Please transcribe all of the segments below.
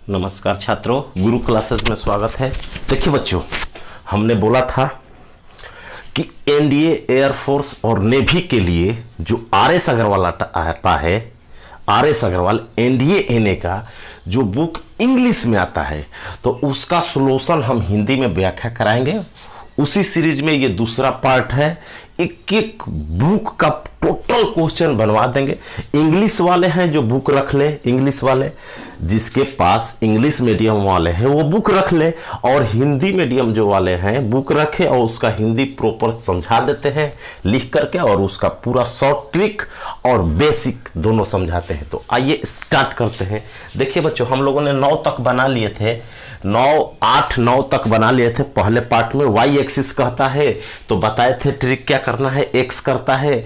नमस्कार छात्रों, गुरु क्लासेस में स्वागत है। देखिए बच्चों, हमने बोला था कि एनडीए, एयरफोर्स और नेवी के लिए जो आर.एस. अग्रवाल आता है, आर.एस. अग्रवाल एनडीए एनए का जो बुक इंग्लिश में आता है, तो उसका सॉल्यूशन हम हिंदी में व्याख्या कराएंगे। उसी सीरीज में ये दूसरा पार्ट है। एक एक बुक का टोटल क्वेश्चन बनवा देंगे। इंग्लिश वाले हैं जो बुक रख ले, इंग्लिश वाले जिसके पास इंग्लिश मीडियम वाले हैं वो बुक रख ले, और हिंदी मीडियम जो वाले हैं बुक रखे और उसका हिंदी प्रॉपर समझा देते हैं लिख करके, और उसका पूरा शॉर्ट ट्रिक और बेसिक दोनों समझाते हैं। तो आइए स्टार्ट करते हैं। देखिए बच्चों, हम लोगों ने 9 तक बना लिए थे, 9 तक बना लिए थे पहले पार्ट में। वाई एक्सिस कहता है तो बताए थे ट्रिक क्या करना है, एक्स करता है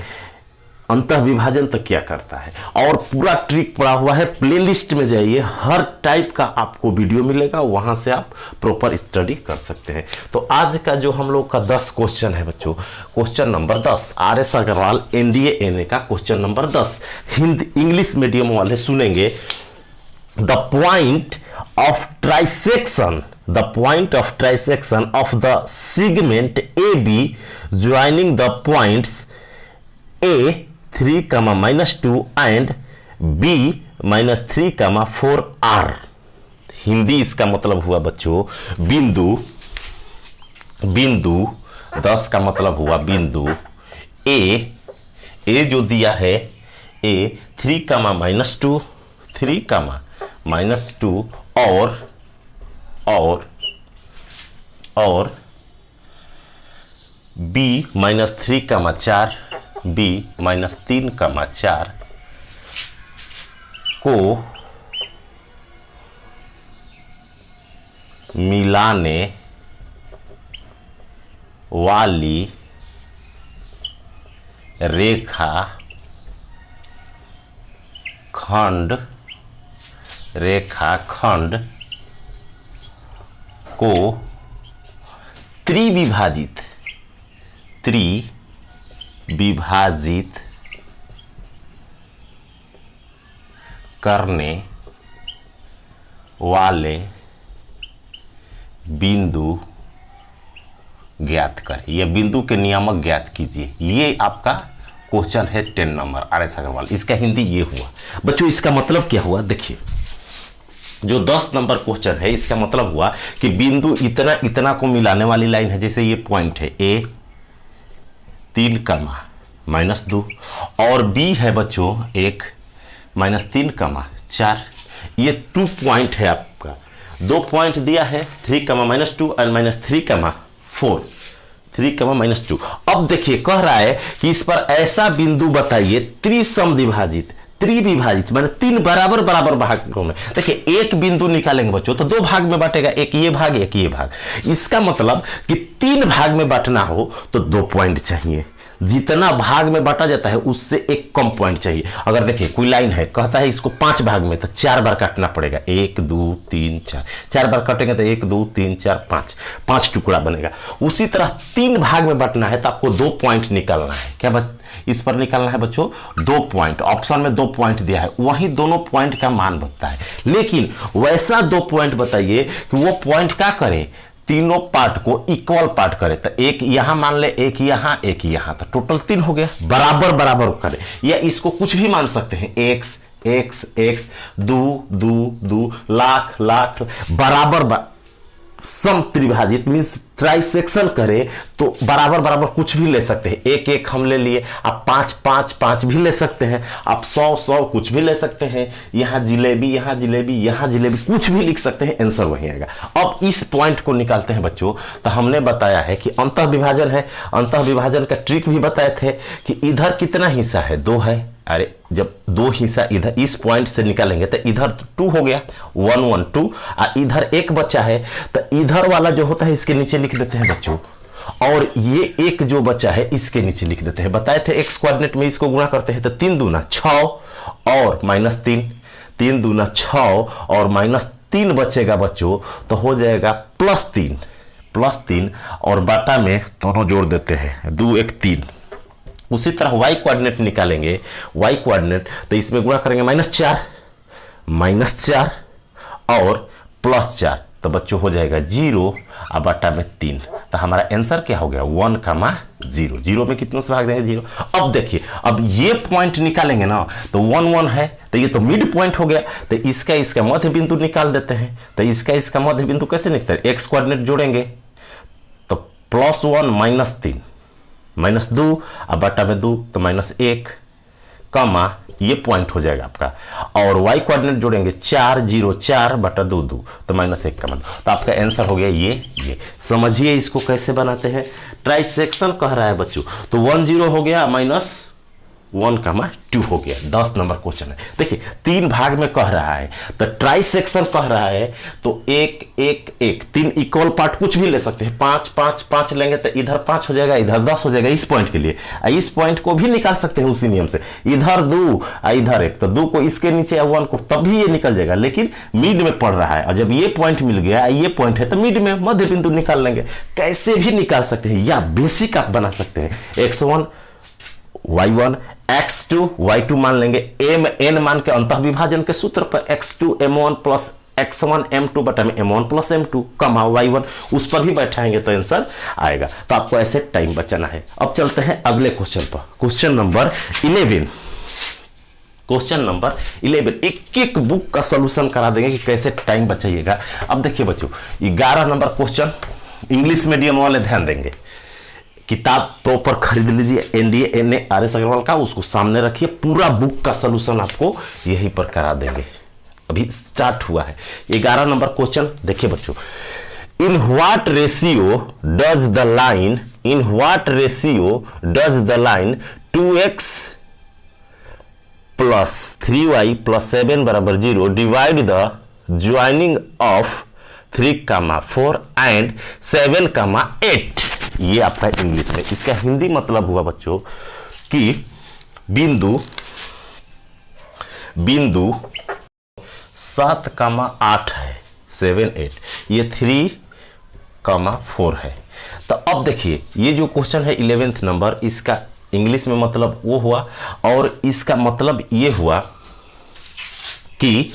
अंतः विभाजन तक क्या करता है, और पूरा ट्रिक पड़ा हुआ है। प्लेलिस्ट में जाइए, हर टाइप का आपको वीडियो मिलेगा, वहां से आप प्रॉपर स्टडी कर सकते हैं। तो आज का जो हम लोग का 10 क्वेश्चन है बच्चों, question number 10 R S. Agarwal NDA NA का question number 10 Hindi English medium वाले सुनेंगे। The point of trisection of the segment AB joining the points A 3, -2 and B -3, 4 R। Hindi इसका मतलब हुआ बच्चों बिंदु 10 का मतलब हुआ बिंदु ए जो दिया है A 3, -2 3, -2 और B -3, 4 B -3, 4 को मिलाने वाली रेखा खंड को त्रिविभाजित करने वाले बिंदु ज्ञात करें। यह बिंदु के नियामक ज्ञात कीजिए। ये आपका क्वेश्चन है 10 नंबर आर.एस. अग्रवाल। इसका हिंदी ये हुआ बच्चों। इसका मतलब क्या हुआ, देखिए जो 10 नंबर क्वेश्चन है इसका मतलब हुआ कि बिंदु इतना इतना को मिलाने वाली लाइन है। जैसे ये पॉइंट है A 3, -2 और B है बच्चों 1 -3, 4। ये 2 पॉइंट है आपका। 2 पॉइंट दिया है 3, -2 और -3, 4 3, -2। अब देखिए कह रहा है कि इस पर ऐसा बिंदु बताइए त्रिविभाजित माने 3 बराबर भागों में। देखिए एक बिंदु निकालेंगे बच्चों तो 2 भाग में बांटेगा, एक ये भाग एक ये भाग। इसका मतलब कि 3 भाग में बांटना हो तो 2 पॉइंट चाहिए। जितना भाग में बांटा जाता है उससे एक कम पॉइंट चाहिए। अगर देखिए कोई लाइन है कहता है इसको 5 भाग में, तो 4 बार काटना पड़ेगा। 1 2 3 4 4 बार काटेंगे तो 1 2 3 4 5 टुकड़ा बनेगा। उसी तरह 3 भाग में बांटना है तो आपको 2 पॉइंट निकालना है। क्या इस पर निकालना है बच्चों 2 पॉइंट। ऑप्शन में 2 पॉइंट दिया है, वही दोनों पॉइंट का मान बनता है। लेकिन वैसा 2 पॉइंट बताइए कि वो पॉइंट क्या करे, तीनों पार्ट को इक्वल पार्ट करे। तो एक यहां मान ले, एक यहां, तो टोटल 3 हो गया। बराबर करे, या इसको कुछ भी मान सकते हैं, x 2 लाख बराबर सम त्रिभाजित मीन्स ट्राइसेक्शन करे तो बराबर कुछ भी ले सकते हैं। 1 हम ले लिए, आप 5 भी ले सकते हैं, आप 100 कुछ भी ले सकते हैं। यहाँ जिलेबी कुछ भी लिख सकते हैं, आंसर वही आएगा। अब इस पॉइंट को निकालते हैं बच्चों। तो हमने बताया है कि अंतः विभाजन है। अंतः विभाजन का ट्रिक भी बताए थे कि इधर कितना हिस्सा है, 2 है। अरे जब 2 हिस्सा इधर इस पॉइंट से निकालेंगे तो इधर 2 हो गया, 1 1 2, और इधर 1 बचा है तो इधर वाला जो होता है इसके नीचे लिख देते हैं बच्चों, और ये 1 जो बचा है इसके नीचे लिख देते हैं। बताए थे एक्स कोऑर्डिनेट में इसको गुणा करते हैं तो 3 दूना 6 और -3, 3 दूना 6 और -3 बचेगा बच्चों, तो हो जाएगा +3 और बाटा में दोनों जोड़ देते हैं, 2 1 3। उसी तरह y कोऑर्डिनेट निकालेंगे, y कोऑर्डिनेट तो इसमें गुणा करेंगे -4 और प्लस 4, तो बच्चों हो जाएगा 0 और बटा में 3। तो हमारा आंसर क्या हो गया 1,0। 0 में कितनों से भाग देंगे 0। अब देखिए, अब ये पॉइंट निकालेंगे ना, तो 1 1 है, तो ये तो मिड पॉइंट हो गया, तो इसका मध्य बिंदु निकाल देते हैं। तो इसका मध्य बिंदु कैसे निकलता है, एक्स कोऑर्डिनेट जोड़ेंगे, तो +1 -3 -2 और बटा में 2, तो -1 कमा ये पॉइंट हो जाएगा आपका, और y कोऑर्डिनेट जोड़ेंगे 4 0 4 बटा 2 2, तो -1 कमा 2। तो आपका आंसर हो गया ये। समझिए इसको कैसे बनाते हैं, ट्राइसेक्शन कह रहा है बच्चों, तो 1 0 हो गया -1,2 हो गया। 10 नंबर क्वेश्चन है। देखिए 3 भाग में कह रहा है, तो ट्राइसेक्शन कह रहा है, तो 1 1 1 3 इक्वल पार्ट कुछ भी ले सकते हैं। 5 5 5 लेंगे तो इधर 5 हो जाएगा, इधर 10 हो जाएगा इस पॉइंट के लिए। इस पॉइंट को भी निकाल सकते हैं उसी नियम से, इधर 2 इधर 1, तो 2 को इसके नीचे या 1 को, तब भी ये निकल जाएगा। लेकिन मिड में पड़ रहा है, और जब ये पॉइंट मिल गया, ये पॉइंट है, तो मिड में मध्य बिंदु निकाल लेंगे। कैसे भी निकाल सकते हैं, या बेसिक आप बना सकते हैं। x1 y1 x2 y2 मान लेंगे, m मान के अंतः विभाजन के सूत्र पर x2 m1 plus x1 m2 बटा में m1 प्लस m2 कमा y1, उस पर भी बैठाएंगे तो आंसर आएगा। तो आपको ऐसे टाइम बचाना है। अब चलते हैं अगले क्वेश्चन पर, क्वेश्चन नंबर 11। क्वेश्चन नंबर 11 एक एक बुक का सॉल्यूशन करा देंगे कि कैसे टाइम बचाइएगा। अब देखिए बच्चों, 11 नंबर क्वेश्चन इंग्लिश मीडियम वाले ध्यान देंगे। किताब प्रॉपर खरीद लीजिए, NDA NA RS अग्रवाल का, उसको सामने रखिए, पूरा बुक का सॉल्यूशन आपको यहीं पर करा देंगे। अभी स्टार्ट हुआ है 11 नंबर क्वेश्चन। देखिए बच्चों, in what ratio does the line 2x plus 3y plus 7 बराबर 0 divide the joining of 3,4 and 7,8। ये आपका इंग्लिश में। इसका हिंदी मतलब हुआ बच्चों कि बिंदु 7,8 है, 7 8, ये 3,4 है। तो अब देखिए, ये जो क्वेश्चन है 11th नंबर, इसका इंग्लिश में मतलब वो हुआ, और इसका मतलब ये हुआ कि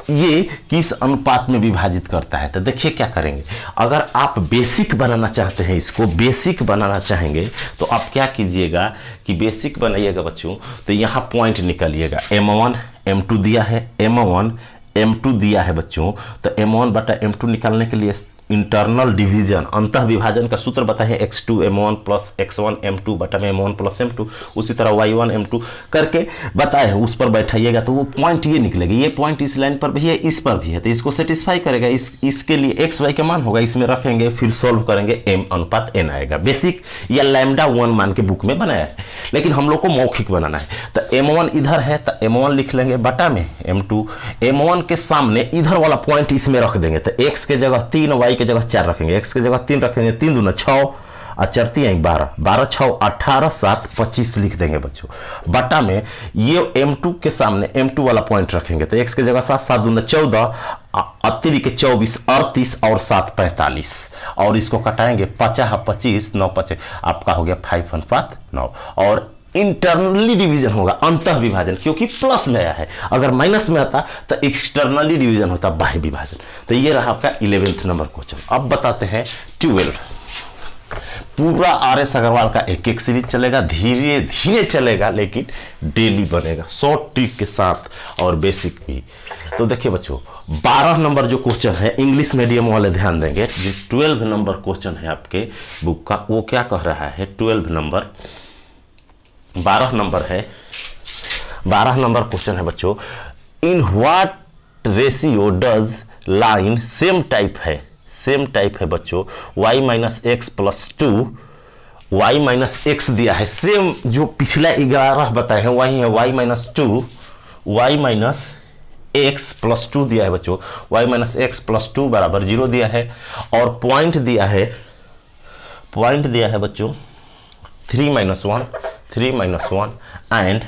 ये किस अनुपात में विभाजित करता है। तो देखिए क्या करेंगे, अगर आप बेसिक बनाना चाहते हैं, इसको बेसिक बनाना चाहेंगे, तो आप क्या कीजिएगा कि बेसिक बनाइएगा बच्चों, तो यहाँ पॉइंट निकालिएगा। m1 m2 दिया है, m1 m2 दिया है बच्चों, तो m1 बटा m2 निकालने के लिए इंटरनल डिवीजन, अंतः विभाजन का सूत्र बताए x2 m1 plus x1 m2 बटा में m1 प्लस m2, उसी तरह y1 m2 करके बताए हैं, उस पर बैठाइएगा तो वो पॉइंट ये निकलेगा। ये पॉइंट इस लाइन पर भी है, इस पर भी है, तो इसको सेटिस्फाई करेगा। इसके लिए x y का मान होगा, इसमें रखेंगे, फिर सॉल्व करेंगे, m अनुपात n आएगा। बेसिक या लैम्डा 1 मान के बुक में बनाया है, लेकिन हम लोग को मौखिक बनाना है। तो m1 इधर है, तो m1 लिख लेंगे बटा में m2, m1 के सामने इधर वाला पॉइंट इसमें रख देंगे, तो x के जगह 3 y के जगह 4 रखेंगे, x के जगह 3 रखेंगे, 3 दूना 6 और 4 3 12, 12 6 18 7 25 लिख देंगे बच्चों, बटा में ये m2 के सामने m2 वाला पॉइंट रखेंगे, तो x के जगह 7 7 दूना 14 अतिरिक्त के 24 38 और 7 45, और इसको कटाएंगे 50 25 9 5, आपका हो गया 5:9। और इंटरनली डिवीजन होगा, अंतः विभाजन, क्योंकि प्लस में आया है, अगर माइनस में आता तो एक्सटर्नली डिवीजन होता, बाह्य विभाजन। तो ये रहा आपका 11th नंबर क्वेश्चन। अब बताते हैं 12। पूरा RS अग्रवाल का एक एक सीरीज चलेगा, धीरे धीरे चलेगा, लेकिन डेली बनेगा, शॉर्ट ट्रिक के साथ और बेसिक भी। तो देखिए बच्चों, 12 नंबर जो क्वेश्चन है, इंग्लिश मीडियम वाले ध्यान देंगे। जो 12 नंबर क्वेश्चन है आपके बुक का, वो क्या कह रहा है, 12 नंबर 12 नंबर है, 12 नंबर क्वेश्चन है बच्चों, in what ratio does line, same type है बच्चों, y minus x plus 2, y minus x दिया है, सेम जो पिछला 11 बताए हैं वही है, y minus 2, y minus x plus 2 दिया है बच्चों, y माइनस एक्स प्लस 2 बराबर 0 दिया है, और पॉइंट दिया है बच्चों 3 - 1 एंड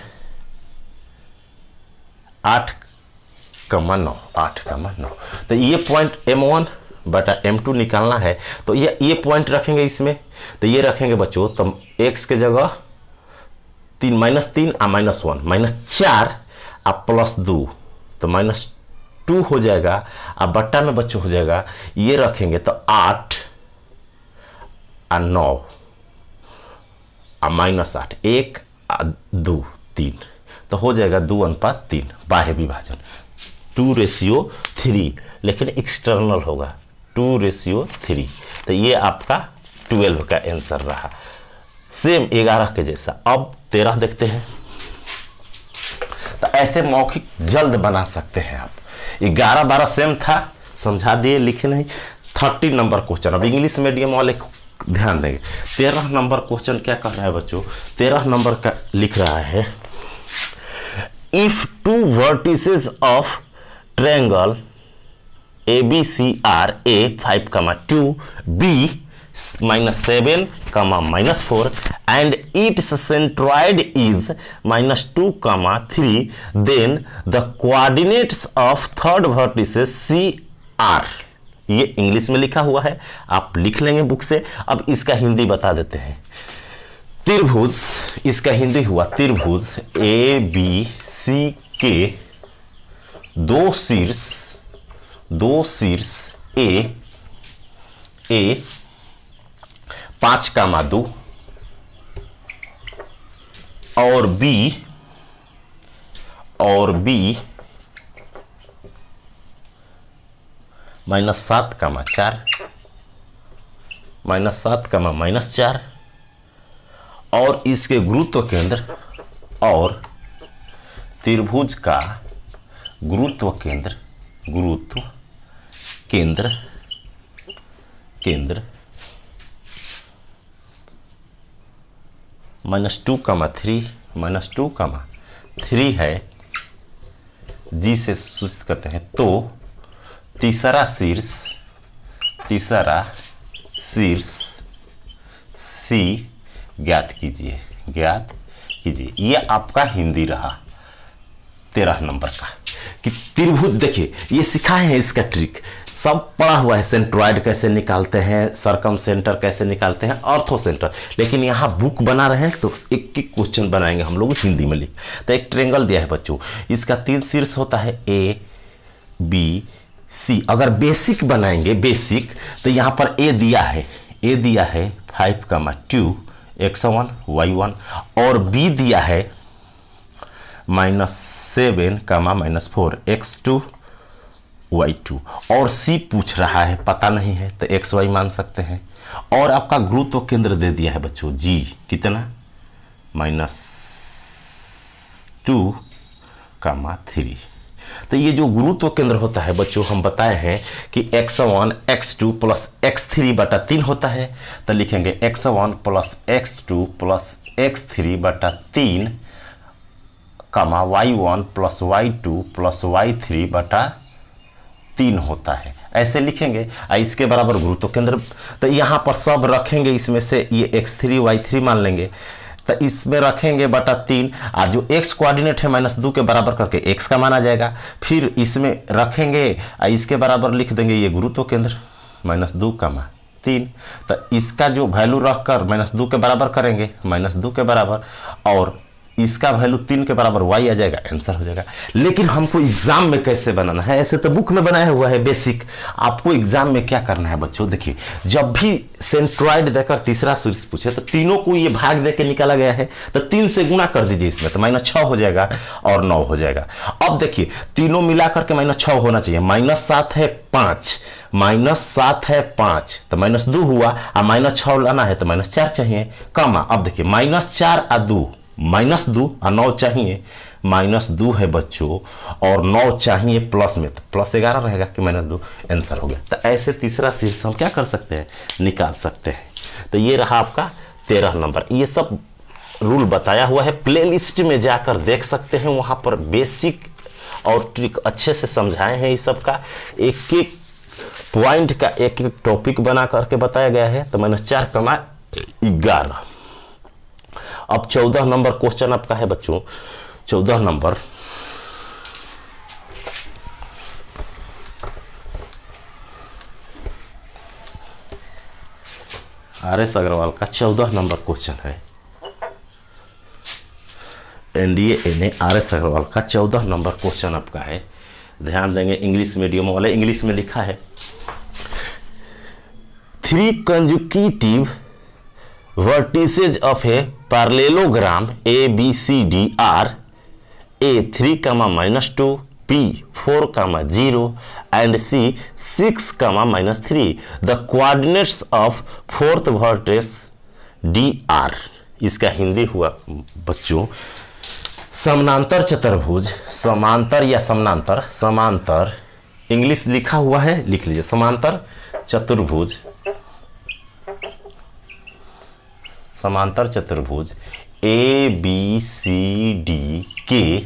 8,9। तो ये पॉइंट m1 बटा m2 निकालना है, तो ये पॉइंट रखेंगे इसमें, तो ये रखेंगे बच्चों, तो x के जगह 3 - 3 -1 -4 और +2, तो -2 2 हो जाएगा, अब बट्टा में बच्चों हो जाएगा, ये रखेंगे तो 8 और 9 और -8, 1 और 2 3, तो हो जाएगा 2:3 बाह्य विभाजन 2:3, लेकिन एक्सटर्नल होगा 2:3। तो ये आपका 12 का आंसर रहा, सेम 11 के जैसा। अब 13 देखते हैं। तो ऐसे मौखिक जल्द बना सकते हैं आप। 11 12 सेम था, समझा दिए, लिखे नहीं। 30 नंबर क्वेश्चन, अब इंग्लिश मीडियम वाले ध्यान देंगे। 13 नंबर क्वेश्चन क्या कर रहा है बच्चों, 13 नंबर का लिख रहा है, if 2 vertices of triangle ABCR A 5,2 B -7, -4 and its centroid is -2, 3, then the coordinates of third vertices C are। ये इंग्लिश में लिखा हुआ है, आप लिख लेंगे बुक से। अब इसका हिंदी बता देते हैं। त्रिभुज, इसका हिंदी हुआ त्रिभुज ABC के दो शीर्ष A 5,2 और B -7, -4 -7, -4 और इसके गुरुत्व केंद्र और त्रिभुज का गुरुत्व केंद्र -2, -2, 3 है, जी से सूचित करते हैं। तो तीसरा शीर्ष C ज्ञात कीजिए। ये आपका हिंदी रहा 13 नंबर का। कि त्रिभुज, देखिए ये सिखाए हैं, इसका ट्रिक सब पढ़ा हुआ है। सेंट्रॉइड कैसे निकालते हैं, सर्कम सेंटर कैसे निकालते हैं, ऑर्थो सेंटर, लेकिन यहाँ बुक बना रहे हैं तो एक एक क्वेश्चन बनाएंगे हम लोग हिंदी में लिख। तो एक ट्रायंगल दिया है बच्चों, इसका 3 शीर्ष होता है A B C। अगर बेसिक बनाएंगे तो यहाँ पर A दिया है 5,2 X1 Y1 और B दिया है -7, -4 X2 Y2 और C पूछ रहा है, पता नहीं है तो XY मान सकते हैं। और आपका गुरुत्व केंद्र दे दिया है बच्चों G, कितना -2, 3। तो ये जो गुरुत्व केंद्र होता है बच्चों, हम बताए हैं कि x1 x2 + x3/3 होता है। तो लिखेंगे x1 + x2 + x3/3, y1 + y2 + y3/3 होता है। ऐसे लिखेंगे। इसके बराबर गुरुत्व केंद्र, तो यहाँ पर सब रखेंगे, इसमें से ये x3 y3 मान लेंगे, तो इसमें रखेंगे /3, और जो x कोऑर्डिनेट है -2 के बराबर करके x का माना जाएगा। फिर इसमें रखेंगे, इसके बराबर लिख देंगे ये गुरुत्व केंद्र -2, 3। तो इसका जो वैल्यू रखकर -2 के बराबर करेंगे, -2 के बराबर, और इसका वैल्यू 3 के बराबर y आ जाएगा, आंसर हो जाएगा। लेकिन हमको एग्जाम में कैसे बनाना है, ऐसे तो बुक में बनाया हुआ है बेसिक। आपको एग्जाम में क्या करना है बच्चों, देखिए जब भी सेंट्रॉइड देकर तीसरा शीर्ष पूछे तो तीनों को ये भाग देके निकाला गया है, तो 3 से गुणा कर दीजिए इसमें, तो -6 हो जाएगा और 9 हो जाएगा। अब देखिए तीनों मिलाकर के -6 होना चाहिए, -7 है 5, तो -2 हुआ, और -6 लाना है तो -4 चाहिए, कमा। अब देखिए -4 और 2 -2 और 9 चाहिए, -2 है बच्चों और 9 चाहिए प्लस में, तो +11 रहेगा कि -2, आंसर हो गया। तो ऐसे तीसरा शीर्ष हम क्या कर सकते हैं, निकाल सकते हैं। तो ये रहा आपका 13 नंबर। ये सब रूल बताया हुआ है, प्लेलिस्ट में जाकर देख सकते हैं, वहाँ पर बेसिक और ट्रिक अच्छे से समझाए हैं। इस सब का एक एक पॉइंट का एक एक टॉपिक बना करके बताया गया है। तो -4, 11। अब 14 नंबर क्वेश्चन आपका है बच्चों। 14 नंबर, RS अग्रवाल का 14 नंबर क्वेश्चन है। NDA NA RS अग्रवाल का 14 नंबर क्वेश्चन आपका है। ध्यान देंगे इंग्लिश मीडियम वाले, इंग्लिश में लिखा है 3 conjugative vertices of a parallelogram ABCD are A 3, -2, B 4, 0 and C 6, -3. The coordinates of fourth vertex D are. इसका हिंदी हुआ बच्चों समानांतर चतुर्भुज, समांतर या समानांतर, समांतर इंग्लिश लिखा हुआ है, लिख लीजिए समांतर चतुर्भुज, समांतर चतुर्भुज ए बी सी डी के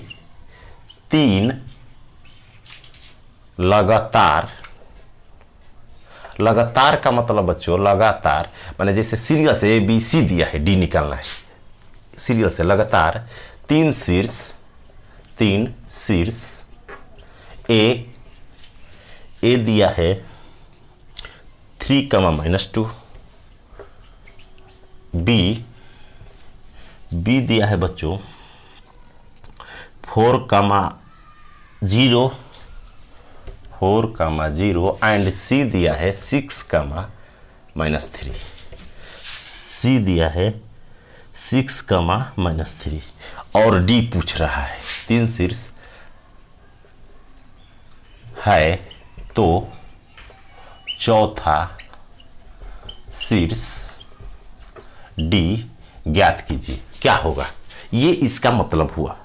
3 लगातार, लगातार का मतलब बच्चों लगातार माने जैसे सीरियल से ए बी सी दिया है, डी निकालना है, सीरियल से लगातार 3 शीर्ष, 3 शीर्ष ए दिया है 3, -2, बी दिया है बच्चों 4, 0, 4, एंड सी दिया है 6, -3, सी दिया है 6, -3 और डी पूछ रहा है 3 शीर्ष है तो चौथा शीर्ष डी ज्ञात कीजिए। क्या होगा, ये इसका मतलब हुआ,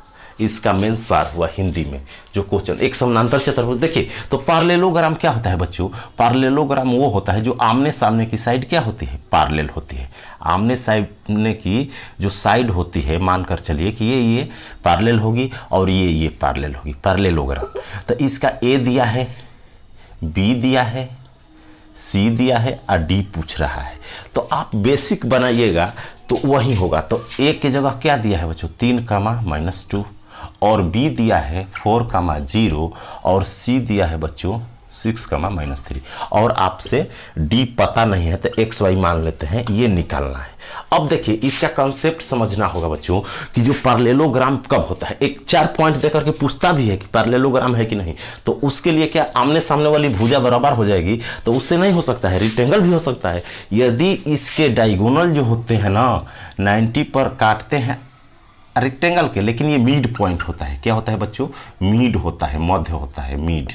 इसका मेन सार हुआ हिंदी में जो क्वेश्चन। एक समानांतर चतुर्भुज देखिए तो पार्लेलोग्राम क्या होता है बच्चों, पार्लेलोग्राम वो होता है जो आमने सामने की साइड क्या होती है, पार्लेल होती है। आमने सामने की जो साइड होती है मानकर चलिए कि ये पार्लेल होगी और ये पार्लेल होगी, पार्लेलोग्राम। तो इसका ए दिया है, बी दिया है, सी दिया है और डी पूछ रहा है, तो आप बेसिक बनाइएगा तो वही होगा। तो ए की जगह क्या दिया है बच्चों 3, -2 और बी दिया है 4, 0 और सी दिया है बच्चों 6, -3 और आपसे डी पता नहीं है तो एक्स वाई मान लेते हैं, ये निकालना है। अब देखिए इसका कॉन्सेप्ट समझना होगा बच्चों कि जो पार्लेलोग्राम कब होता है, एक 4 पॉइंट देकर के पूछता भी है कि पार्लेलोग्राम है कि नहीं, तो उसके लिए क्या आमने सामने वाली भुजा बराबर हो जाएगी, तो उससे नहीं हो सकता है, रेक्टेंगल भी हो सकता है। यदि इसके डायगोनल जो होते हैं ना 90 पर काटते हैं रेक्टेंगल के, लेकिन ये मिड पॉइंट होता है, क्या होता है बच्चों, मिड होता है, मध्य होता है, मिड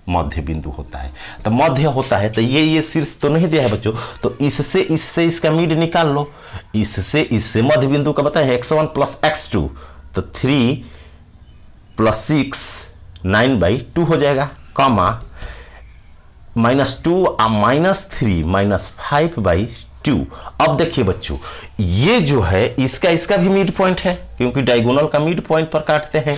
मध्य बिंदु होता है। तो मध्य होता है तो ये शीर्ष तो नहीं दिया है बच्चों, तो इससे इसका मिड निकाल लो, इससे मध्य बिंदु का बताए x1 + x2 तो 3 + 6 9/2 हो जाएगा, कॉमा -2 और -3 -5/2। अब देखिए बच्चों ये जो है इसका भी मिड पॉइंट है, क्योंकि डायगोनल का मिड पॉइंट पर काटते हैं।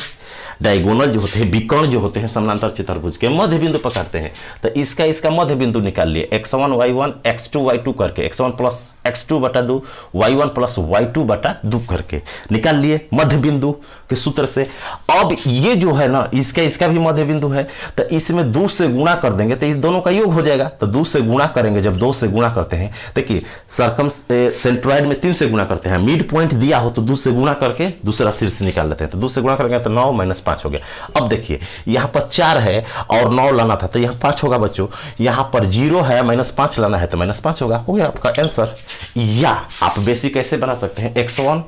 डायगोनल जो होते हैं, विकर्ण जो होते हैं समानांतर चतुर्भुज के मध्य बिंदु पर काटते हैं। तो इसका मध्य बिंदु निकाल लिए x1 y1 x2 y2 करके, x1 + x2/2 y1 + y2/2 करके निकाल लिए मध्य बिंदु के सूत्र से। अब ये जो है ना इसका भी मध्य बिंदु है, तो इसमें 2 से गुणा कर देंगे तो इस दोनों का योग हो जाएगा। तो 2 से गुणा करेंगे, जब 2 से गुणा करते हैं, देखिए सर्कम सेंट्रॉइड में 3 से गुणा करते हैं, मिड पॉइंट दिया हो तो 2 से गुणा करके दूसरा शीर्ष निकाल लेते हैं। तो 2 से गुणा करेंगे तो 9 - 5 हो गया। अब देखिए यहाँ पर 4 है और 9 लाना था तो यहाँ 5 होगा बच्चों, यहाँ पर 0 है -5 लाना है तो -5 होगा, हो गया आपका आंसर। या आप बेसिक कैसे बना सकते हैं, x1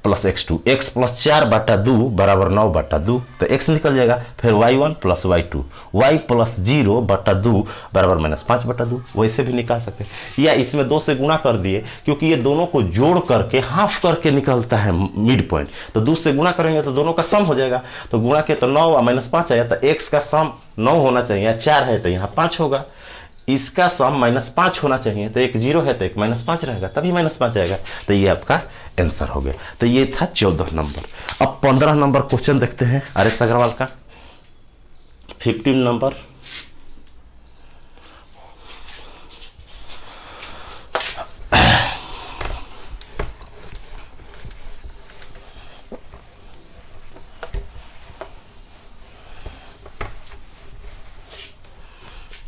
+ x2, x + 4/2 = 9/2 तो x निकल जाएगा। फिर y1 + y2, y + 0/2 = -5/2, वैसे भी निकाल सकते हैं। या इसमें 2 से गुणा कर दिए, क्योंकि ये दोनों को जोड़ करके हाफ करके निकलता है मिड पॉइंट, तो 2 से गुणा करेंगे तो दोनों का सम हो जाएगा। तो गुणा के तो 9 और -5 आया, तो x का सम 9 होना चाहिए, 4 है तो यहाँ 5 होगा। इसका सम -5 होना चाहिए, तो एक 0 है तो एक -5 रहेगा, तभी -5 आएगा। तो ये आपका आंसर हो गया। तो ये था 14 नंबर। अब 15 नंबर क्वेश्चन देखते हैं आर.एस. अग्रवाल का। 15 नंबर,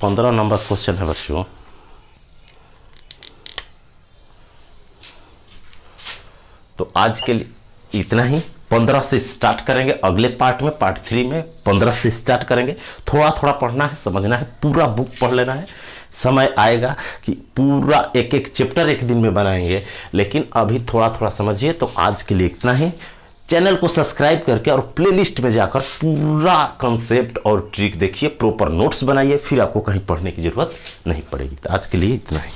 पंद्रह नंबर क्वेश्चन है बच्चों। तो आज के लिए इतना ही। 15 से स्टार्ट करेंगे अगले पार्ट में, पार्ट 3 में 15 से स्टार्ट करेंगे। थोड़ा थोड़ा पढ़ना है, समझना है, पूरा बुक पढ़ लेना है। समय आएगा कि पूरा एक एक चैप्टर एक दिन में बनाएंगे, लेकिन अभी थोड़ा थोड़ा समझिए। तो आज के लिए इतना ही। चैनल को सब्सक्राइब करके और प्लेलिस्ट में जाकर पूरा कॉन्सेप्ट और ट्रिक देखिए, प्रॉपर नोट्स बनाइए, फिर आपको कहीं पढ़ने की जरूरत नहीं पड़ेगी। तो आज के लिए इतना ही।